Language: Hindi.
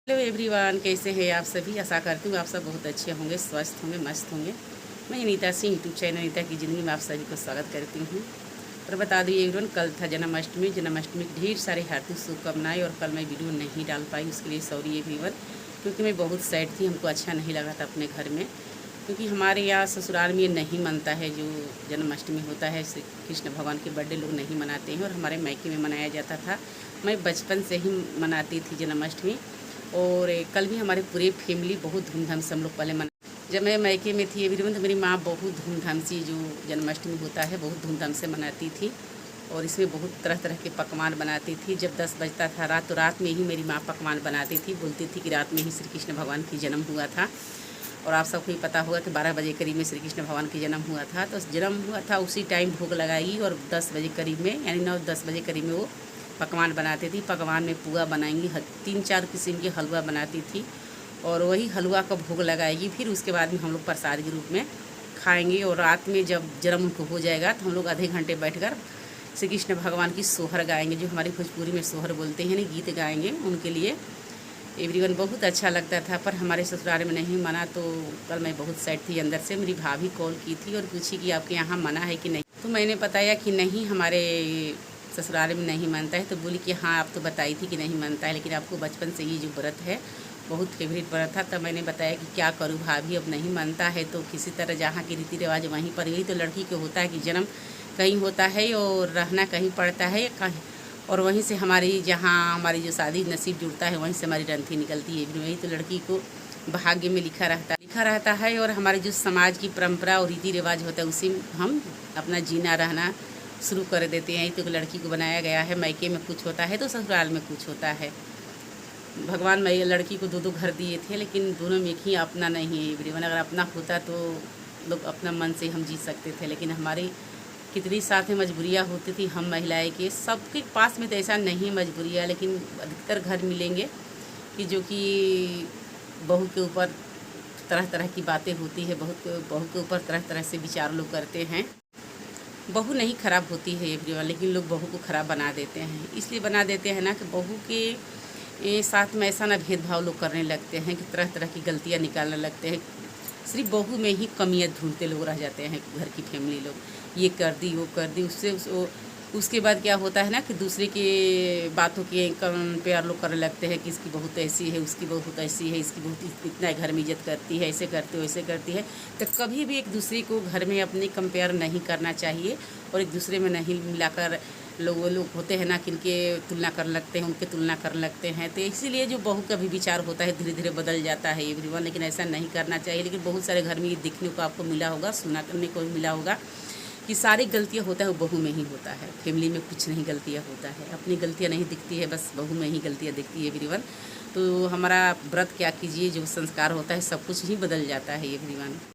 हेलो एवरीवन, कैसे हैं आप सभी। आशा करती हूँ आप सब बहुत अच्छे होंगे, स्वस्थ होंगे, मस्त होंगे। मैं नीता सिंह यूट्यूब चैनल नीता की ज़िंदगी में आप सभी को स्वागत करती हूँ। और बता दूँ एवरीवन, कल था जन्माष्टमी की ढेर सारे हार्दिक शुभकामनाएं। और कल मैं वीडियो नहीं डाल पाई, उसके लिए सॉरी एवरीवन, क्योंकि मैं बहुत सैड थी। हमको अच्छा नहीं लगा था अपने घर में, क्योंकि हमारे यहाँ ससुराल में ये नहीं मनता है। जो जन्माष्टमी होता है, श्री कृष्ण भगवान के बर्थडे लोग नहीं मनाते हैं, और हमारे मायके में मनाया जाता था। मैं बचपन से ही मनाती थी जन्माष्टमी। और कल भी हमारे पूरे फैमिली बहुत धूमधाम से हम लोग पहले मना। जब मैं मायके में थी एवरीवन, तो मेरी माँ बहुत धूमधाम से जो जन्माष्टमी होता है बहुत धूमधाम से मनाती थी। और इसमें बहुत तरह तरह के पकवान बनाती थी। जब 10 बजता था रात, तो रात में ही मेरी माँ पकवान बनाती थी। बोलती थी कि रात में ही श्री कृष्ण भगवान की जन्म हुआ था। और आप सबको ही पता होगा कि 12 बजे करीब में श्री कृष्ण भगवान की जन्म हुआ था। तो जन्म हुआ था उसी टाइम भोग लगाई, और 10 बजे करीब में, यानी 9-10 बजे करीब में वो पकवान बनाती थी। पकवान में पुआ बनाएंगी, 3-4 किस्म की हलवा बनाती थी, और वही हलवा का भोग लगाएगी। फिर उसके बाद में हम लोग प्रसाद के रूप में खाएंगे। और रात में जब जन्म उनको हो जाएगा, तो हम लोग आधे घंटे बैठकर श्री कृष्ण भगवान की सोहर गाएंगे, जो हमारी भोजपुरी में सोहर बोलते हैं, यानी गीत गाएंगे उनके लिए। एवरीवन बहुत अच्छा लगता था, पर हमारे ससुराल में नहीं मना। तो कल मैं बहुत सैड थी अंदर से। मेरी भाभी कॉल की थी और पूछी कि आपके यहाँ मना है कि नहीं। तो मैंने बताया कि नहीं, हमारे ससुराल में नहीं मानता है। तो बोली कि हाँ, आप तो बताई थी कि नहीं मानता है, लेकिन आपको बचपन से ये जो व्रत है बहुत फेवरेट व्रत था। तब मैंने बताया कि क्या करूँ भाभी, अब नहीं मानता है तो किसी तरह जहाँ के रीति रिवाज वहीं पर। यही तो लड़की को होता है कि जन्म कहीं होता है और रहना कहीं पड़ता है कहीं, और वहीं से हमारी जहाँ हमारी जो शादी नसीब जुड़ता है वहीं से हमारी रंथी निकलती है। वही तो लड़की को भाग्य में लिखा रहता है। और हमारे जो समाज की परंपरा और रीति रिवाज होता है, उसी में हम अपना जीना रहना शुरू कर देते हैं। तो लड़की को बनाया गया है, मायके में कुछ होता है तो ससुराल में कुछ होता है। भगवान मैं लड़की को 2-2 घर दिए थे, लेकिन दोनों में ही अपना नहीं है एवरीवन। अगर अपना होता तो लोग अपना मन से हम जी सकते थे, लेकिन हमारी कितनी साथ में मजबूरियाँ होती थी हम महिलाएं के। सबके पास में तो ऐसा नहीं मजबूरियाँ, लेकिन अधिकतर घर मिलेंगे कि जो कि बहू के ऊपर तरह तरह की बातें होती है। बहू के ऊपर तरह तरह से विचार लोग करते हैं। बहू नहीं ख़राब होती है एवरीवन, लेकिन लोग बहू को ख़राब बना देते हैं। इसलिए बना देते हैं ना कि बहू के साथ में ऐसा ना भेदभाव लोग करने लगते हैं कि तरह तरह की गलतियाँ निकालने लगते हैं। सिर्फ बहू में ही कमियाँ ढूंढते लोग रह जाते हैं घर की फैमिली लोग, ये कर दी वो कर दी। उसके बाद क्या होता है ना कि दूसरे के बातों के कंपेयर लोग करने लगते हैं कि इसकी बहू तो ऐसी है, उसकी बहू तो ऐसी है, इसकी बहू इतना घर में इज्जत करती है, ऐसे करती है वैसे करती है। तो कभी भी एक दूसरे को घर में अपने कंपेयर नहीं करना चाहिए, और एक दूसरे में नहीं मिलाकर वो लोग होते हैं ना कि इनके तुलना कर लगते हैं, उनके तुलना कर लगते हैं। तो इसीलिए जो बहू का भी विचार होता है धीरे धीरे बदल जाता है एवरीवन, लेकिन ऐसा नहीं करना चाहिए। लेकिन बहुत सारे घर में ये देखने को आपको मिला होगा, सुना करने को मिला होगा कि सारी गलतियाँ होता है वो बहू में ही होता है। फैमिली में कुछ नहीं गलतियाँ होता है, अपनी गलतियाँ नहीं दिखती है, बस बहू में ही गलतियाँ दिखती है एवरीवन। तो हमारा व्रत क्या कीजिए, जो संस्कार होता है सब कुछ ही बदल जाता है एवरीवन।